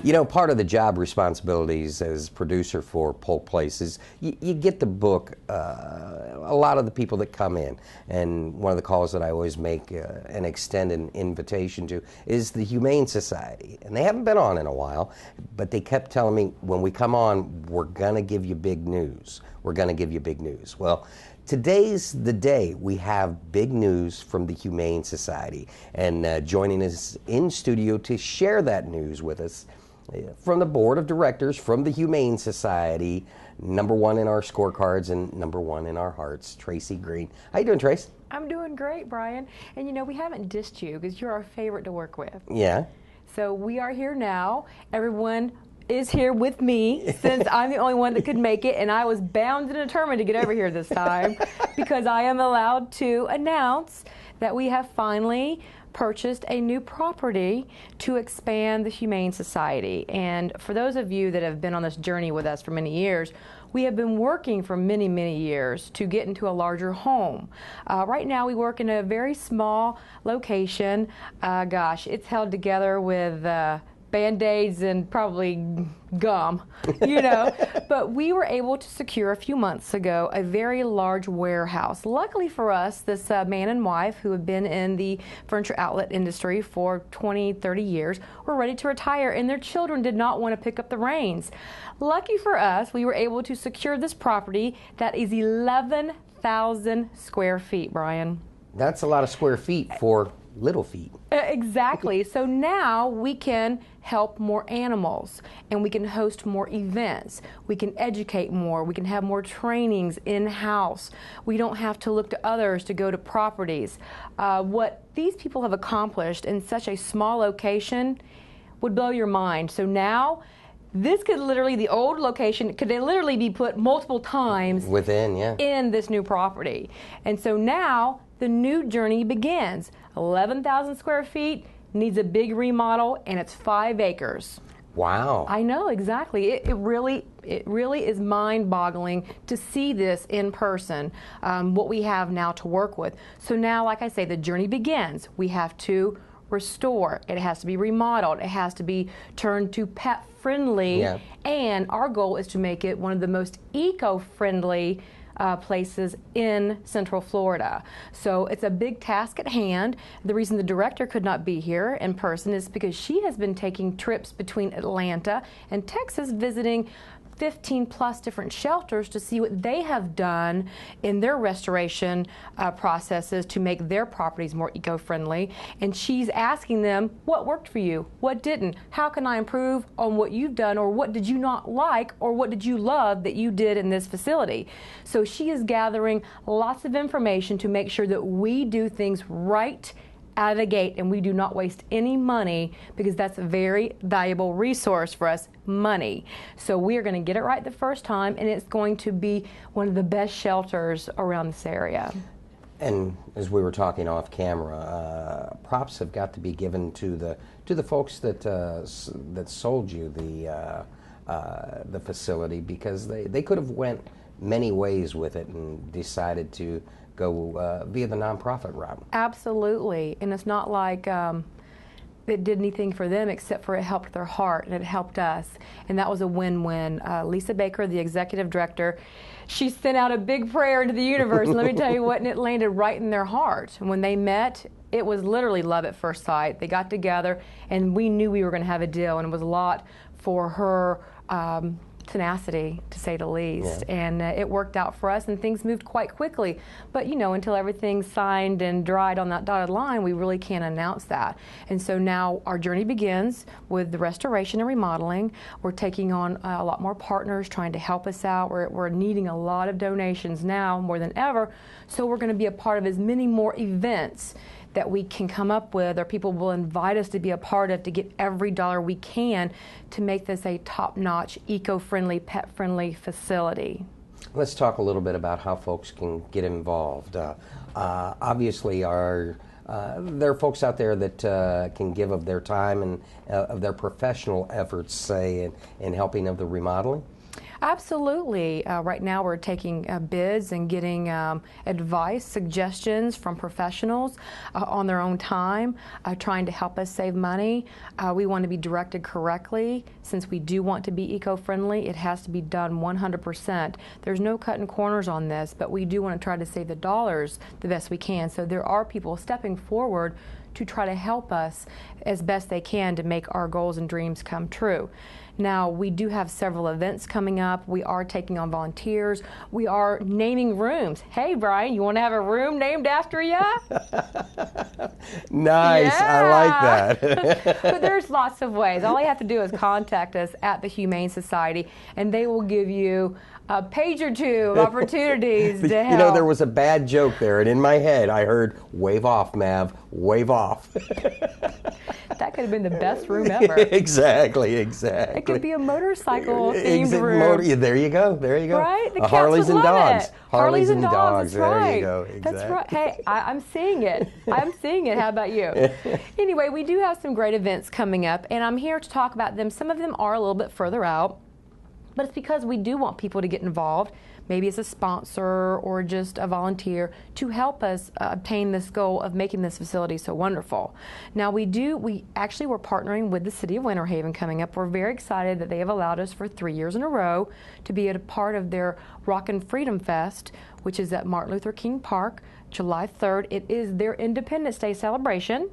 You know, part of the job responsibilities as producer for Polk Place is you get to book a lot of the people that come in. And one of the calls that I always make and extend an invitation to is the Humane Society. And they haven't been on in a while, but they kept telling me, when we come on, we're going to give you big news. We're going to give you big news. Well, today's the day we have big news from the Humane Society. And joining us in studio to share that news with us from the board of directors, from the Humane Society, #1 in our scorecards and #1 in our hearts, Tracey Greene. How you doing, Trace? I'm doing great, Brian. And you know, we haven't dissed you because you're our favorite to work with. Yeah. So we are here now. Everyone is here with me since I'm the only one that could make it, and I was bound and determined to get over here this time because I am allowed to announce that we have finally purchased a new property to expand the Humane Society. And for those of you that have been on this journey with us for many years, we have been working for many, many years to get into a larger home. Right now we work in a very small location. Gosh, it's held together with Band-Aids and probably gum, you know. But we were able to secure a few months ago a very large warehouse. Luckily for us, this man and wife who have been in the furniture outlet industry for 20, 30 years were ready to retire, and their children did not want to pick up the reins. Lucky for us, we were able to secure this property that is 11,000 square feet, Brian. That's a lot of square feet for little feet. Exactly. So now we can help more animals, and we can host more events. We can educate more. We can have more trainings in-house. We don't have to look to others to go to properties. What these people have accomplished in such a small location would blow your mind. So now this could literally, the old location, could literally be put multiple times within, in this new property. And so now the new journey begins. 11,000 square feet, needs a big remodel, and it's 5 acres. Wow. I know, exactly. It really is mind-boggling to see this in person, what we have now to work with. So now, like I say, the journey begins. We have to restore. It has to be remodeled. It has to be turned to pet-friendly. Yeah. And our goal is to make it one of the most eco-friendly places in Central Florida. So it's a big task at hand. The reason the director could not be here in person is because she has been taking trips between Atlanta and Texas, visiting 15 plus different shelters to see what they have done in their restoration processes to make their properties more eco-friendly. And she's asking them, what worked for you? What didn't? How can I improve on what you've done, or what did you not like, or what did you love that you did in this facility? So she is gathering lots of information to make sure that we do things right out of the gate, and we do not waste any money, because that's a very valuable resource for us, money. So we are going to get it right the first time, and it's going to be one of the best shelters around this area. And as we were talking off camera, props have got to be given to the folks that that sold you the facility, because they could have went many ways with it and decided to go via the nonprofit route. Absolutely, and it's not like it did anything for them except for it helped their heart, and it helped us, and that was a win-win. Lisa Baker, the executive director, she sent out a big prayer into the universe, and let me tell you what, and it landed right in their heart. And when they met, it was literally love at first sight. They got together, and we knew we were going to have a deal, and it was a lot for her tenacity, to say the least. Yeah. And it worked out for us, and things moved quite quickly. But you know, until everything's signed and dried on that dotted line, we really can't announce that. And so now our journey begins with the restoration and remodeling. We're taking on a lot more partners trying to help us out. We're needing a lot of donations now more than ever, so we're going to be a part of as many more events that we can come up with, or people will invite us to be a part of, to get every dollar we can to make this a top-notch, eco-friendly, pet-friendly facility. Let's talk a little bit about how folks can get involved. Obviously, there are folks out there that can give of their time and of their professional efforts, say, in helping of the remodeling. Absolutely. Right now we're taking bids and getting advice, suggestions from professionals on their own time, trying to help us save money. We want to be directed correctly. Since we do want to be eco-friendly, it has to be done 100%. There's no cutting corners on this, but we do want to try to save the dollars the best we can. So there are people stepping forward to try to help us as best they can to make our goals and dreams come true. Now, we do have several events coming up. We are taking on volunteers. We are naming rooms. Hey, Brian, you want to have a room named after you? Nice. Yeah. I like that. But there's lots of ways. All you have to do is contact us at the Humane Society, and they will give you a page or two of opportunities to help. You know, there was a bad joke there, and in my head I heard, wave off, Mav, wave off. That could have been the best room ever. Exactly. It could be a motorcycle themed room. There you go. Right? The cats Harleys would and love dogs. it. Harleys and dogs. That's right. There you go. Exactly. That's right. Hey, I'm seeing it. I'm seeing it. How about you? Anyway, we do have some great events coming up, and I'm here to talk about them. Some of them are a little bit further out, but it's because we do want people to get involved, maybe as a sponsor or just a volunteer, to help us obtain this goal of making this facility so wonderful. Now we're partnering with the City of Winter Haven coming up. We're very excited that they have allowed us for 3 years in a row to be a part of their Rockin' Freedom Fest, which is at Martin Luther King Park, July 3rd. It is their Independence Day celebration.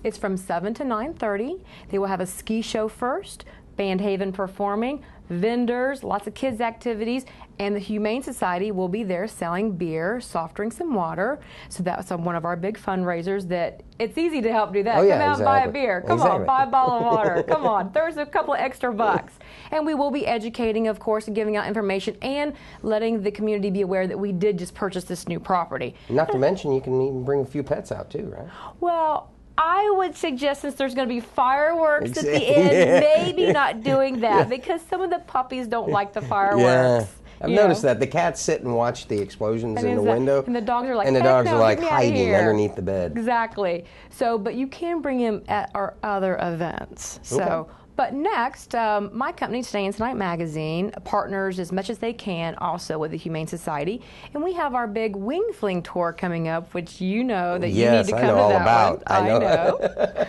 It's from 7 to 9:30. They will have a ski show first, Band Haven performing, vendors, lots of kids activities, and the Humane Society will be there selling beer, soft drinks, and water. So that's one of our big fundraisers that it's easy to help do that. Oh, yeah, Come out and buy a beer. Come Exactly. on, buy a bottle of water. Come on, there's a couple of extra bucks. And we will be educating, of course, and giving out information and letting the community be aware that we did just purchase this new property. Not to mention, you can even bring a few pets out too, right? Well, I would suggest, since there's going to be fireworks at the end, maybe not doing that, because some of the puppies don't like the fireworks. Yeah. I've noticed that. The cats sit and watch the explosions in the window. And the dogs are like, and the dogs are like hiding here. underneath the bed. Exactly. So, but you can bring him at our other events. So. Okay. But next, my company, Today and Tonight Magazine, partners as much as they can also with the Humane Society. And we have our big Wing Fling tour coming up, which you know that you need to come to that all one. about. I know.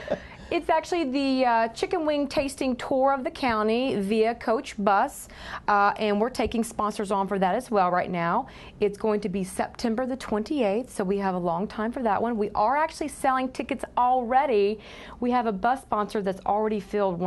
It's actually the chicken wing tasting tour of the county via coach bus, and we're taking sponsors on for that as well right now. It's going to be September the 28th, so we have a long time for that one. We are actually selling tickets already. We have a bus sponsor that's already filled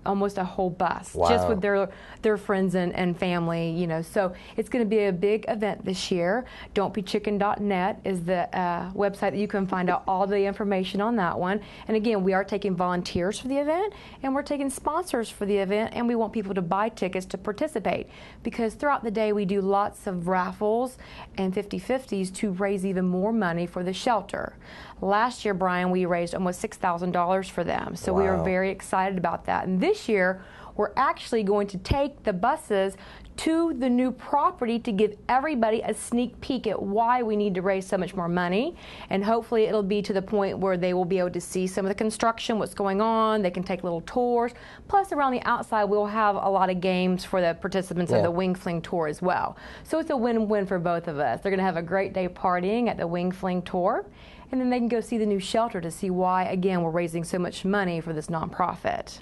almost a whole bus, just with their friends and family, you know. So it's going to be a big event this year. Don'tBeChicken.net is the website that you can find out all the information on that one. And again, we are taking volunteers for the event, and we're taking sponsors for the event, and we want people to buy tickets to participate, because throughout the day we do lots of raffles and 50-50s to raise even more money for the shelter. Last year, Brian, we raised almost $6,000 for them, so we are very excited about that. And this year we're actually going to take the buses to the new property to give everybody a sneak peek at why we need to raise so much more money. And hopefully it'll be to the point where they will be able to see some of the construction, what's going on. They can take little tours. Plus, around the outside, we'll have a lot of games for the participants of the Wing Fling tour as well. So it's a win-win for both of us. They're going to have a great day partying at the Wing Fling tour, and then they can go see the new shelter to see why, again, we're raising so much money for this nonprofit.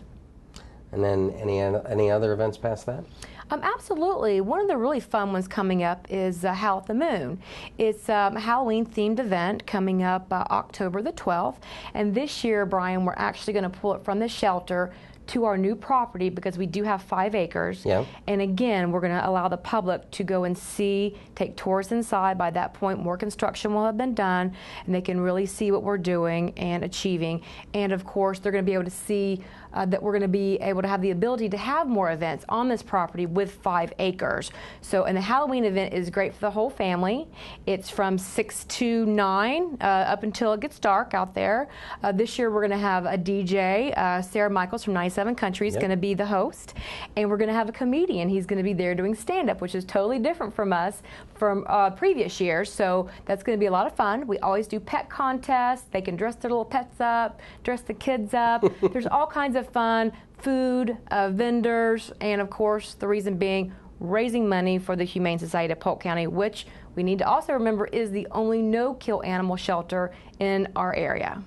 And then any other events past that? Absolutely. One of the really fun ones coming up is Howl at the Moon. It's a Halloween-themed event coming up October the 12th. And this year, Brian, we're actually going to pull it from the shelter to our new property, because we do have 5 acres. Yeah. And again, we're going to allow the public to go and see, take tours inside. By that point, more construction will have been done, and they can really see what we're doing and achieving. And of course, they're going to be able to see that we're going to be able to have the ability to have more events on this property with 5 acres. So, and the Halloween event is great for the whole family. It's from 6 to 9 up until it gets dark out there. This year we're going to have a DJ, Sarah Michaels from 97 Country is going to be the host, and we're going to have a comedian. He's going to be there doing stand-up, which is totally different from us from previous years. So that's going to be a lot of fun. We always do pet contests. They can dress their little pets up, dress the kids up. There's all kinds of fun, food, vendors, and of course the reason being raising money for the Humane Society of Polk County, which we need to also remember is the only no-kill animal shelter in our area.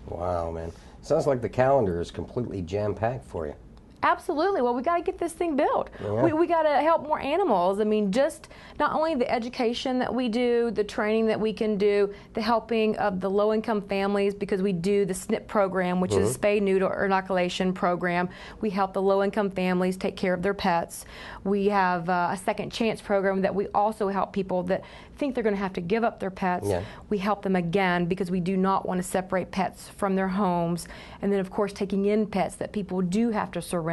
Wow, man. Sounds like the calendar is completely jam-packed for you. Absolutely. Well, we got to get this thing built. Yeah. We got to help more animals. I mean, just not only the education that we do, the training that we can do, the helping of the low-income families, because we do the SNP program, which is a spay, neuter, or inoculation program. We help the low-income families take care of their pets. We have a second chance program that we also help people that think they're going to have to give up their pets. Yeah. We help them again because we do not want to separate pets from their homes. And then, of course, taking in pets that people do have to surrender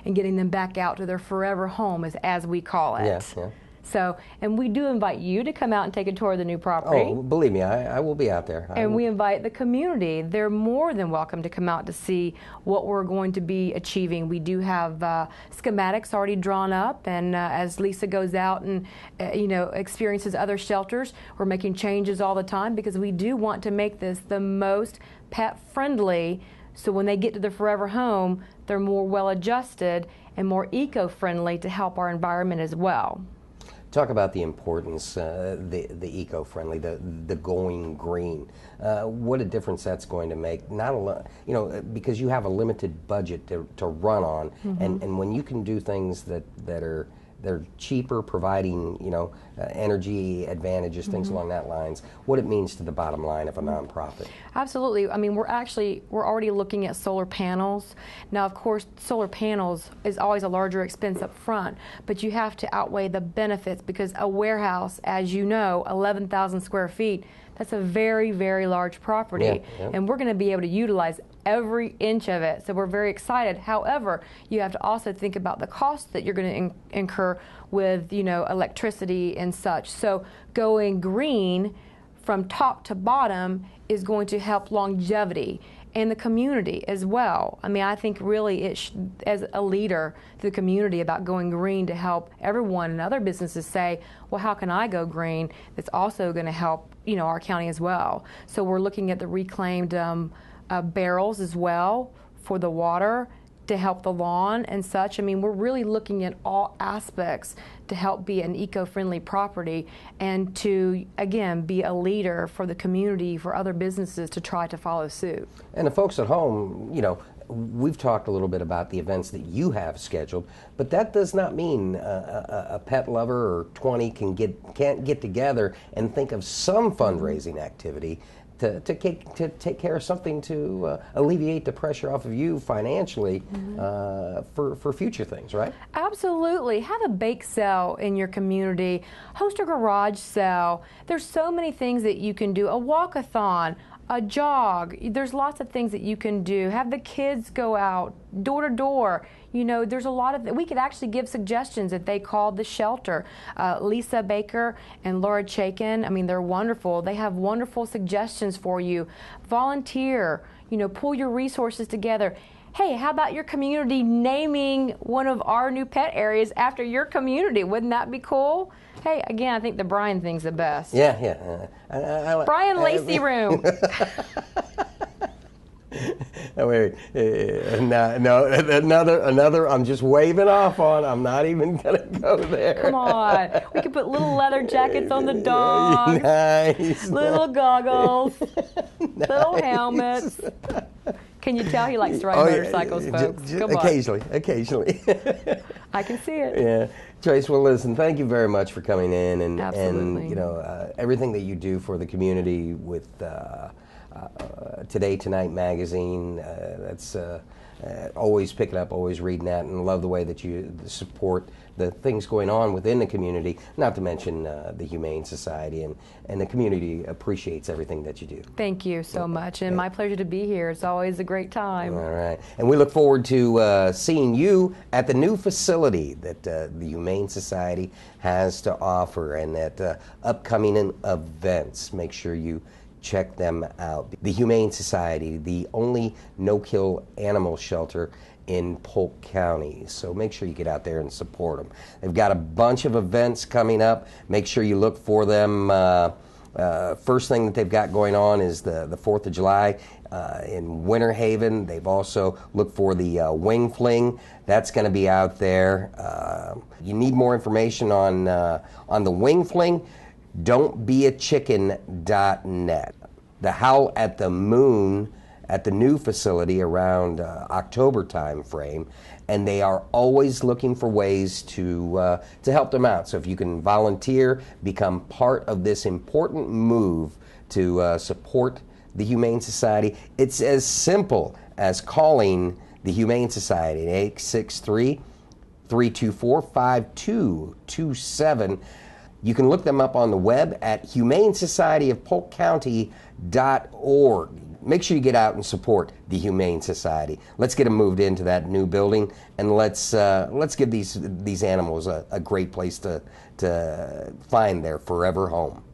and getting them back out to their forever home, as we call it. Yeah, yeah. So, and we do invite you to come out and take a tour of the new property. Oh, believe me, I will be out there. And we invite the community. They're more than welcome to come out to see what we're going to be achieving. We do have schematics already drawn up, and as Lisa goes out and experiences other shelters, we're making changes all the time because we do want to make this the most pet friendly. So when they get to their forever home, they're more well adjusted and more eco-friendly to help our environment as well. Talk about the importance, the eco-friendly, the going green. What a difference that's going to make. Not a because you have a limited budget to run on, and when you can do things that they're cheaper, providing energy advantages, things along that lines. What it means to the bottom line of a nonprofit. Absolutely. I mean, we're already looking at solar panels. Now, of course, solar panels is always a larger expense up front, but you have to outweigh the benefits because a warehouse, as you know, 11,000 square feet, that's a very, very large property, yeah. And we're going to be able to utilize every inch of it. So we're very excited. However, you have to also think about the cost that you're going to incur with, electricity and such. So going green from top to bottom is going to help longevity and the community as well. I mean, I think really as a leader to the community about going green to help everyone and other businesses say, well, how can I go green? That's also going to help, our county as well. So we're looking at the reclaimed barrels as well for the water to help the lawn and such. I mean, we're really looking at all aspects to help be an eco-friendly property and to, again, be a leader for the community, for other businesses to try to follow suit. And the folks at home, we've talked a little bit about the events that you have scheduled, but that does not mean a pet lover or 20 can't get together and think of some fundraising activity to take care of something to alleviate the pressure off of you financially for future things, right? Absolutely. Have a bake sale in your community. Host a garage sale. There's so many things that you can do. A walkathon, a jog. There's lots of things that you can do. Have the kids go out door to door. There's a lot of, we could actually give suggestions if they called the shelter. Lisa Baker and Laura Chaikin, I mean, they're wonderful. They have wonderful suggestions for you. Volunteer, pull your resources together. Hey, how about your community naming one of our new pet areas after your community? Wouldn't that be cool? Hey, again, I think the Brian thing's the best. Yeah. Brian Lacey Room. No, wait. No, another. I'm just waving off on. I'm not even gonna go there. Come on. We could put little leather jackets on the dogs. Nice. Little goggles. Nice. Little helmets. Can you tell he likes to ride motorcycles, folks? Come occasionally. I can see it. Yeah. Trace, well, listen, thank you very much for coming in and everything that you do for the community with Today Tonight magazine. That's always picking up, always reading that, and love the way that you support the things going on within the community, not to mention the Humane Society, and the community appreciates everything that you do. Thank you so much, and my pleasure to be here. It's always a great time. All right, and we look forward to seeing you at the new facility that the Humane Society has to offer, and at upcoming events. Make sure you check them out. The Humane Society, the only no-kill animal shelter in Polk County. So make sure you get out there and support them. They've got a bunch of events coming up. Make sure you look for them First thing that they've got going on is the 4th of July in Winter Haven. They've also looked for the wing fling. That's going to be out there. You need more information on the wing fling, don'tbeachicken.net. The Howl at the Moon at the new facility around October time frame, and they are always looking for ways to help them out. So if you can volunteer, become part of this important move to support the Humane Society, it's as simple as calling the Humane Society at 863-324-5227. You can look them up on the web at humanesocietyofpolkcounty.org. Make sure you get out and support the Humane Society. Let's get them moved into that new building, and let's give these animals a great place to find their forever home.